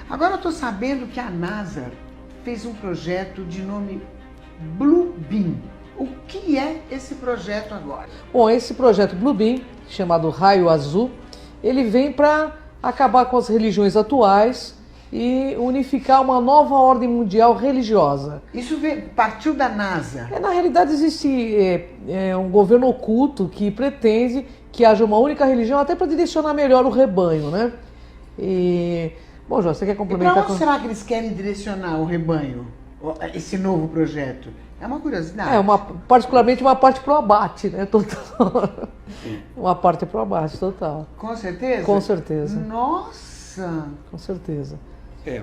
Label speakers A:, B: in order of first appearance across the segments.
A: Agora eu estou sabendo que a NASA fez um projeto de nome Blue Beam. O que é esse projeto agora?
B: Bom, esse projeto Blue Beam, chamado Raio Azul, ele vem para acabar com as religiões atuais e unificar uma nova ordem mundial religiosa.
A: Isso partiu da NASA?
B: Na realidade existe um governo oculto que pretende que haja uma única religião até para direcionar melhor o rebanho, né? Bom, João, você quer complementar?
A: E para onde será que eles querem direcionar o rebanho, esse novo projeto? É uma curiosidade.
B: Particularmente uma parte pro abate, né? Total. Uma parte pro abate, total.
A: Com certeza?
B: Com certeza.
A: Nossa!
B: Com certeza.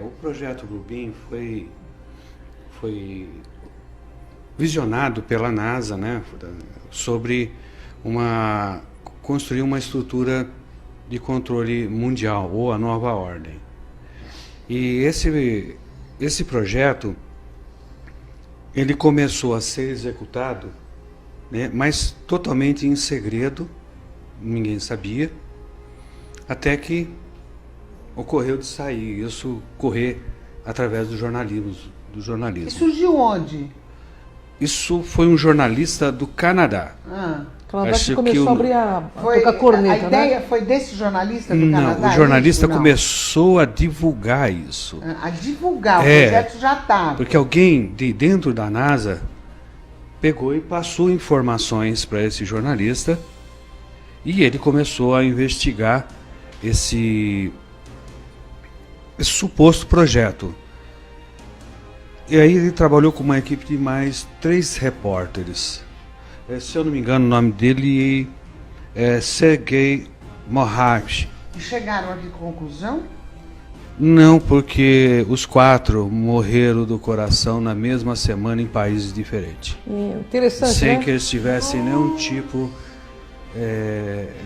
C: O projeto Blue Beam foi visionado pela NASA, né? Sobre construir uma estrutura de controle mundial, ou a nova ordem. E esse projeto, ele começou a ser executado, né, mas totalmente em segredo, ninguém sabia, até que ocorreu de sair, isso correr através do jornalismo.
A: E surgiu onde?
C: Isso foi um jornalista do Canadá.
B: Canadá que começou a abrir a tocar corneta,
A: a ideia foi desse jornalista do Canadá?
C: Não, o jornalista começou a divulgar isso.
A: A divulgar, o projeto já estava.
C: Porque alguém de dentro da NASA pegou e passou informações para esse jornalista e ele começou a investigar esse suposto projeto. E aí ele trabalhou com uma equipe de mais 3 repórteres. Se eu não me engano, o nome dele é Sergei Moravich.
A: E chegaram a que conclusão?
C: Não, porque os 4 morreram do coração na mesma semana em países diferentes.
B: Interessante,
C: sem
B: né?
C: que eles tivessem nenhum tipo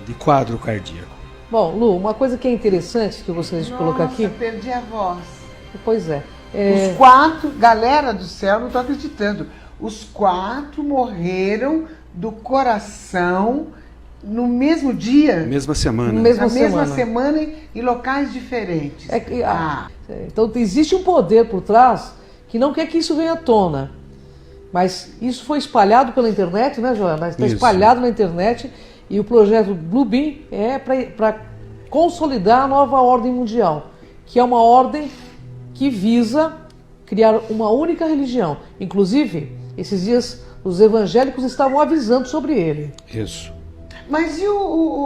C: de quadro cardíaco.
B: Bom, Lu, uma coisa que é interessante que eu gostaria de colocar aqui...
A: Nossa, perdi a voz.
B: Pois é.
A: Os 4, galera do céu, não estou acreditando. Os 4 morreram do coração no mesmo dia?
C: Mesma semana.
A: Na mesma semana em locais diferentes.
B: Então existe um poder por trás que não quer que isso venha à tona. Mas isso foi espalhado pela internet, né, Joana? Está espalhado na internet e o projeto Blue Beam é para consolidar a nova ordem mundial, que é uma ordem que visa criar uma única religião. Inclusive, esses dias os evangélicos estavam avisando sobre ele.
C: Isso.
A: Mas e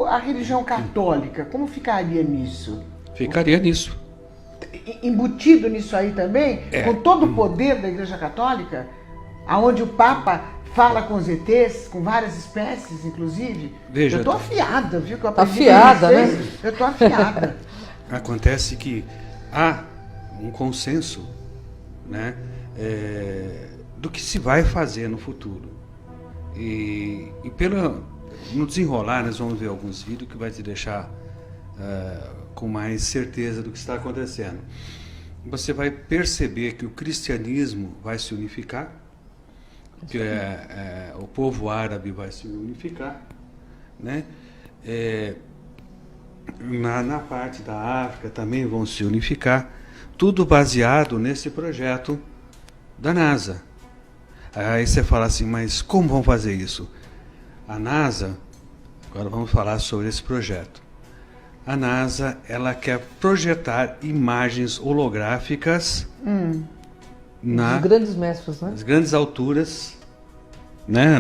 A: a religião católica? Como ficaria nisso?
C: Ficaria nisso.
A: Embutido nisso aí também? Com todo o poder da Igreja Católica? Aonde o Papa fala com os ETs, com várias espécies, inclusive?
C: Veja,
A: eu tô afiada, viu?
B: Tá afiada, né?
A: Eu tô afiada.
C: Acontece que há um consenso, né, do que se vai fazer no futuro. E no desenrolar, nós vamos ver alguns vídeos que vai te deixar com mais certeza do que está acontecendo. Você vai perceber que o cristianismo vai se unificar, que o povo árabe vai se unificar, né? Na parte da África também vão se unificar, tudo baseado nesse projeto da NASA. Aí você fala assim, mas como vão fazer isso? A NASA, agora vamos falar sobre esse projeto. A NASA, ela quer projetar imagens holográficas
B: Os grandes mestres, né?
C: nas grandes alturas, né,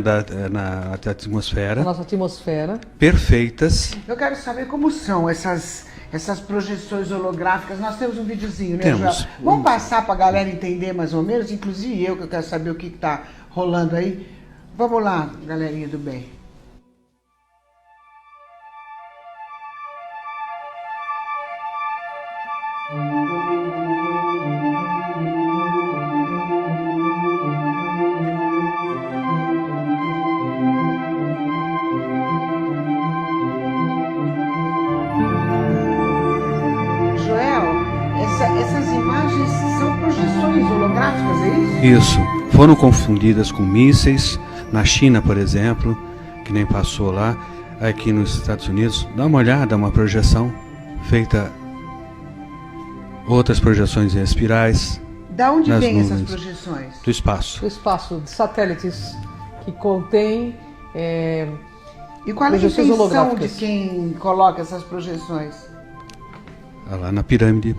C: na atmosfera.
B: Na nossa atmosfera.
C: Perfeitas.
A: Eu quero saber como são essas projeções holográficas. Nós temos um videozinho, né,
C: Temos.
A: Joel? Vamos passar para a galera entender mais ou menos, inclusive eu, que eu quero saber o que está rolando aí. Vamos lá, galerinha do bem. Essas imagens são projeções holográficas, é isso?
C: Isso. Foram confundidas com mísseis. Na China, por exemplo, que nem passou lá. Aqui nos Estados Unidos, dá uma olhada, uma projeção feita outras projeções em espirais.
A: Da onde
C: nas
A: vêm essas
C: nuvens.
A: projeções?
C: Do espaço.
B: O espaço de satélites que contém
A: E qual é a
B: projeções
A: intenção
B: holográficas.
A: de quem coloca essas projeções?
C: Lá na pirâmide.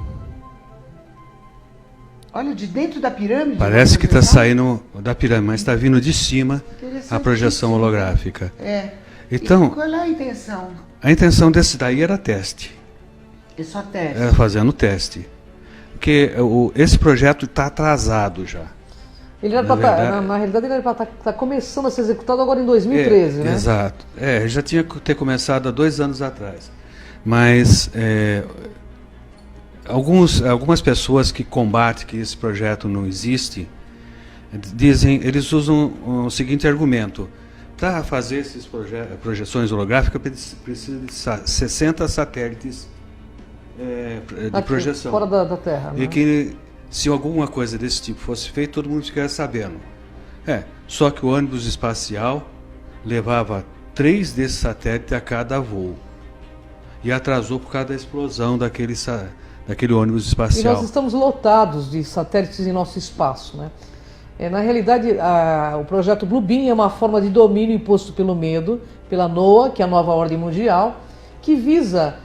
A: Olha, de dentro da pirâmide?
C: Parece que está
A: projeção?
C: saindo da pirâmide, mas está vindo de cima a projeção holográfica.
A: É.
C: Então,
A: E qual é a intenção?
C: a intenção desse daí era teste.
A: É só teste.
C: Era fazendo teste. Porque esse projeto está atrasado já.
B: Ele era
C: Na verdade-
B: na realidade, ele era para estar começando a ser executado agora em 2013, né?
C: Exato. Já tinha que ter começado há 2 anos atrás. Mas algumas pessoas que combatem que esse projeto não existe, eles usam o seguinte argumento: para fazer essas projeções holográficas precisa de 60 satélites de
B: Aqui,
C: projeção.
B: fora da Terra.
C: E
B: Né?
C: que se alguma coisa desse tipo fosse feita, todo mundo ficaria sabendo. Só que o ônibus espacial levava 3 desses satélites a cada voo. E atrasou por causa da explosão daquele ônibus
B: E
C: espacial.
B: nós estamos lotados de satélites em nosso espaço, né? Na realidade, o projeto Bluebeam é uma forma de domínio imposto pelo medo, pela NOAA, que é a nova ordem mundial, que visa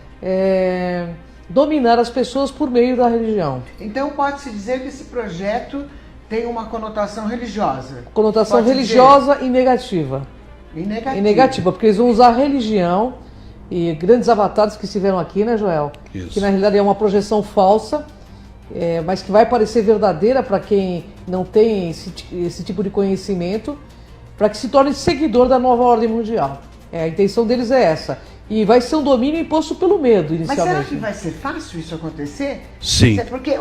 B: dominar as pessoas por meio da religião.
A: Então pode-se dizer que esse projeto tem uma conotação religiosa.
B: Conotação
A: Pode
B: religiosa e negativa.
A: dizer. E negativa.
B: E negativa, porque eles vão usar a religião e grandes avatares que estiveram aqui, né, Joel?
C: Isso.
B: Que na realidade é uma projeção falsa, mas que vai parecer verdadeira para quem não tem esse tipo de conhecimento, para que se torne seguidor da nova ordem mundial. A intenção deles é essa. E vai ser um domínio imposto pelo medo,
A: Mas
B: inicialmente.
A: será que vai ser fácil isso acontecer?
C: Sim.
A: Porque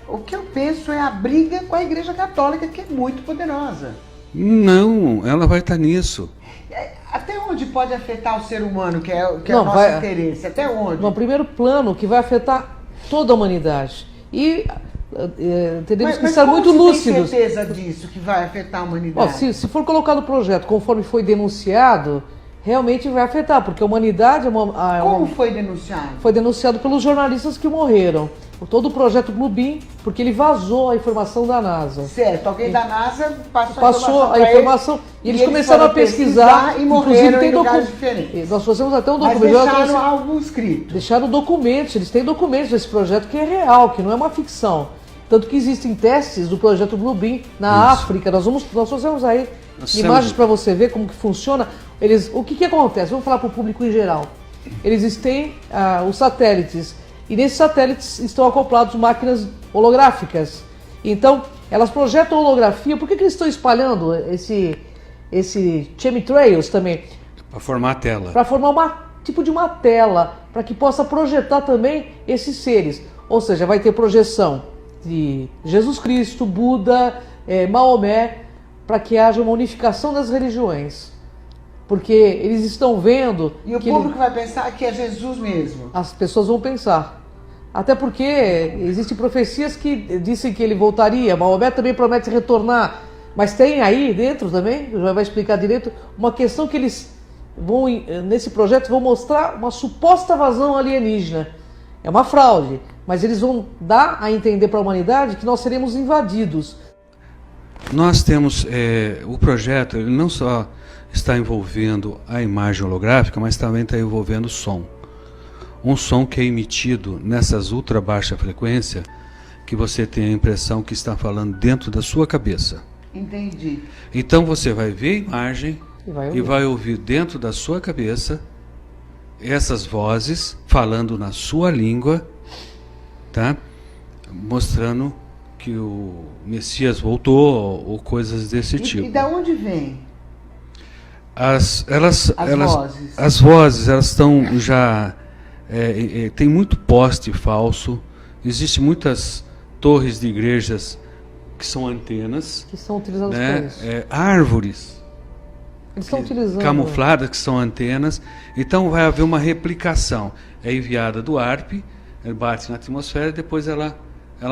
A: o que eu penso é a briga com a Igreja Católica, que é muito poderosa.
C: Não, ela vai estar nisso.
A: Até onde pode afetar o ser humano, que é o
B: Não,
A: nosso
B: vai-
A: interesse? Até onde?
B: No primeiro plano, que vai afetar toda a humanidade. E teremos que estar
A: como
B: muito
A: se
B: lúcidos.
A: tem certeza disso, que vai afetar a
B: Ó,
A: humanidade?
B: se for colocado o projeto conforme foi denunciado, realmente vai afetar, porque a humanidade
A: Como foi denunciado?
B: foi denunciado pelos jornalistas que morreram. Todo o projeto Bluebeam, porque ele vazou a informação da NASA.
A: Certo, alguém da NASA
B: Passou a
A: pra
B: informação e eles começaram
A: foram
B: a pesquisar
A: e morreram em lugares
B: docu-
A: diferentes.
B: Nós fazemos até um
A: Mas
B: documento. já
A: deixaram
B: trouxe-
A: algo escrito.
B: Deixaram documentos, eles têm documentos desse projeto que é real, que não é uma ficção. Tanto que existem testes do projeto Bluebeam na África. Nós fazemos aí
C: Nós
B: imagens
C: temos-
B: para você ver como que funciona. O que acontece? Vamos falar para o público em geral. Eles têm os satélites, e nesses satélites estão acoplados máquinas holográficas. Então, elas projetam holografia. Por que eles estão espalhando esse chemtrails também?
C: Para formar a tela.
B: Para formar tipo de uma tela, para que possa projetar também esses seres. Ou seja, vai ter projeção de Jesus Cristo, Buda, Maomé, para que haja uma unificação das religiões. Porque eles estão vendo
A: E o
B: que
A: público vai pensar que é Jesus mesmo.
B: as pessoas vão pensar. Até porque existem profecias que dizem que ele voltaria, Maomé também promete retornar. Mas tem aí dentro também, já vai explicar direito, uma questão que eles vão, nesse projeto, vão mostrar uma suposta invasão alienígena. É uma fraude, mas eles vão dar a entender para a humanidade que nós seremos invadidos.
C: Nós temos o projeto, ele não só está envolvendo a imagem holográfica, mas também está envolvendo o som. Um som que é emitido nessas ultra baixa frequência, que você tem a impressão que está falando dentro da sua cabeça.
A: Entendi.
C: Então você vai ver a imagem
B: E
C: e vai ouvir dentro da sua cabeça essas vozes falando na sua língua, tá? Mostrando que o Messias voltou ou coisas desse tipo.
A: E da onde vem?
C: As
A: vozes.
C: As vozes, elas estão já... tem muito poste falso, existem muitas torres de igrejas que são antenas,
B: Que são utilizados
C: né?
B: para isso.
C: Árvores
B: Eles estão utilizando.
C: camufladas que são antenas. Então vai haver uma replicação. É enviada do ARP, bate na atmosfera e depois ela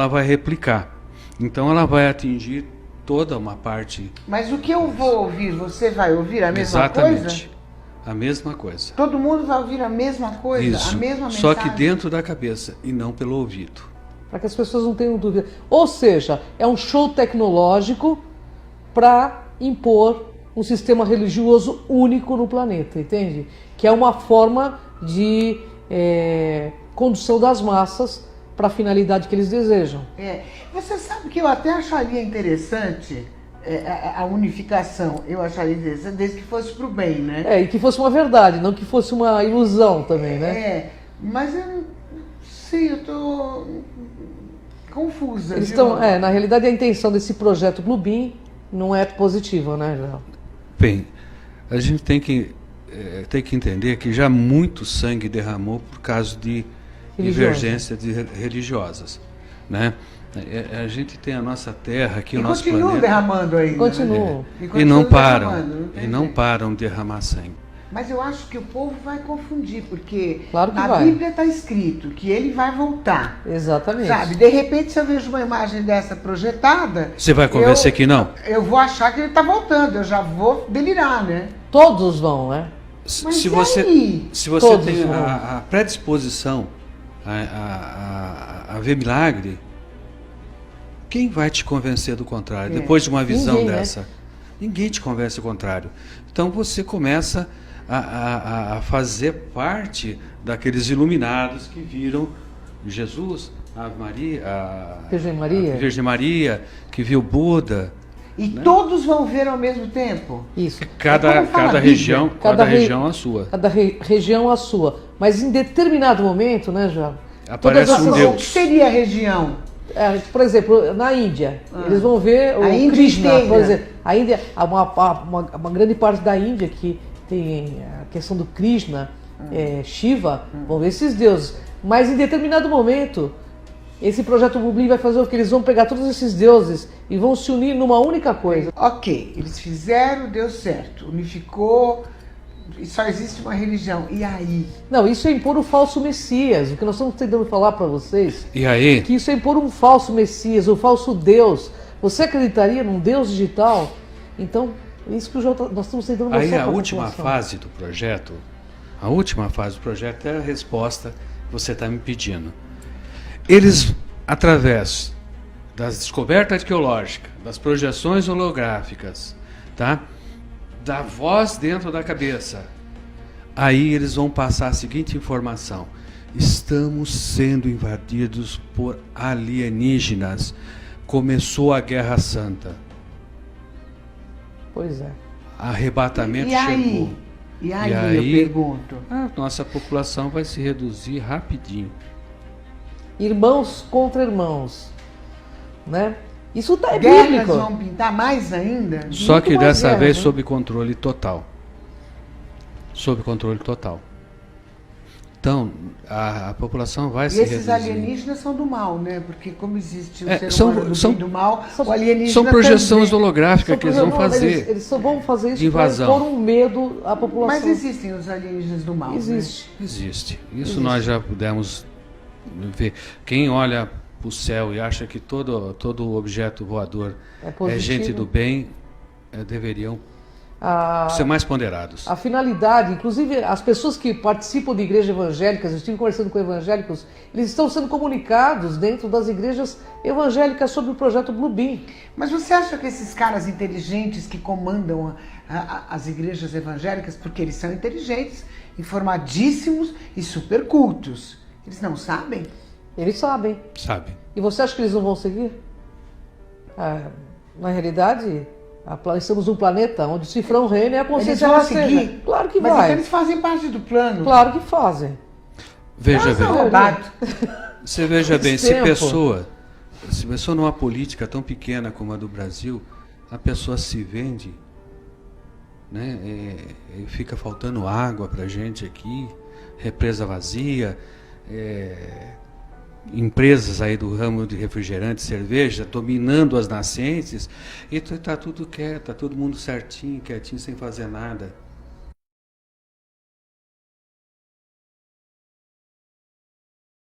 C: vai replicar. Então ela vai atingir toda uma parte.
A: Mas o que eu vou ouvir, você vai ouvir a mesma
C: Exatamente.
A: coisa?
C: A mesma coisa.
A: Todo mundo vai ouvir a mesma coisa,
C: Isso.
A: a mesma mensagem.
C: Só que dentro da cabeça e não pelo ouvido.
B: Para que as pessoas não tenham dúvida. Ou seja, é um show tecnológico para impor um sistema religioso único no planeta, entende? Que é uma forma de condução das massas para a finalidade que eles desejam.
A: Você sabe que eu até acharia interessante a unificação, eu acharia interessante, desde que fosse para o bem, né?
B: E que fosse uma verdade, não que fosse uma ilusão também, né?
A: Mas eu não sei, eu estou confusa.
B: Eles estão, na realidade, a intenção desse projeto Bluebeam não é positiva, né, João?
C: Bem, a gente tem que entender que já muito sangue derramou por causa de divergências religiosas, né? A gente tem a nossa Terra aqui, o nosso planeta.
A: Continua derramando ainda.
B: Continua.
C: E não param de derramar sangue.
A: Mas eu acho que o povo vai confundir, porque
B: claro que
A: na Bíblia está escrito que ele vai voltar.
B: Exatamente.
A: Sabe? De repente, se eu vejo uma imagem dessa projetada...
C: Você vai convencer que não?
A: Eu vou achar que ele está voltando, eu já vou delirar, né?
B: Todos vão, né?
A: Mas
C: se você tem a predisposição a ver milagre, quem vai te convencer do contrário? Depois de uma visão dessa? Né? Ninguém te convence do contrário. Então você começa a fazer parte daqueles iluminados que viram Jesus, a Maria, a Virgem Maria, que viu Buda.
A: E todos vão ver ao mesmo tempo?
B: Isso.
C: Cada região a sua.
B: Cada região a sua. Mas em determinado momento, né, João?
C: Aparece um Deus.
A: O que seria a região?
B: Por exemplo, na Índia, eles vão ver o Krishna, por exemplo. A Índia, uma grande parte da Índia que tem a questão do Krishna, Shiva, vão ver esses deuses. Mas em determinado momento, esse projeto Bluebeam vai fazer o que? Eles vão pegar todos esses deuses e vão se unir numa única coisa.
A: Ok, eles fizeram, deu certo, unificou, e só existe uma religião. E aí?
B: Não, isso é impor o falso Messias. O que nós estamos tentando falar para vocês.
C: E aí?
B: Que isso é impor um falso Messias, um falso Deus. Você acreditaria num Deus digital? Então, isso que nós estamos tentando mostrar.
C: Aí a última fase do projeto, é a resposta que você está me pedindo. Eles, através das descobertas arqueológicas, das projeções holográficas, tá? Da voz dentro da cabeça, aí eles vão passar a seguinte informação: estamos sendo invadidos por alienígenas. Começou a Guerra Santa.
B: Pois é.
C: Arrebatamento chegou.
A: E aí eu pergunto?
C: A nossa população vai se reduzir rapidinho.
B: Irmãos contra irmãos, né? Isso é
A: Guerras
B: bíblico.
A: Vão pintar mais ainda?
C: Só que dessa vez sob controle total. Sob controle total. Então, a população vai se reduzir.
A: E esses alienígenas são do mal, né? Porque como existe o ser humano do mal, o alienígena
C: são projeções
A: também.
C: holográficas que eles vão fazer.
B: Eles só vão fazer isso
C: para
B: pôr um medo à população.
A: Mas existem os alienígenas do mal,
B: Existe.
A: Né?
C: Existe. Isso nós já pudemos ver. Quem olha para o céu e acha que todo objeto voador é gente do bem, deveriam ser mais ponderados.
B: A finalidade, inclusive as pessoas que participam de igrejas evangélicas, eu estive conversando com evangélicos, eles estão sendo comunicados dentro das igrejas evangélicas sobre o projeto Bluebeam.
A: Mas você acha que esses caras inteligentes que comandam as igrejas evangélicas, porque eles são inteligentes, informadíssimos e super cultos, eles não sabem?
B: Eles sabem.
C: Sabem.
B: E você acha que eles não vão seguir? Na realidade, estamos num planeta onde o cifrão reina e a consciência
A: eles vão seguir?
B: seja. Claro que
A: Mas
B: vai.
A: Então eles fazem parte do plano.
B: Claro que fazem.
C: Veja bem. Você veja bem, se pessoa numa política tão pequena como a do Brasil, a pessoa se vende, né? E fica faltando água pra gente aqui, represa vazia, empresas aí do ramo de refrigerante, cerveja, dominando as nascentes, e está tudo quieto, está todo mundo certinho, quietinho, sem fazer nada.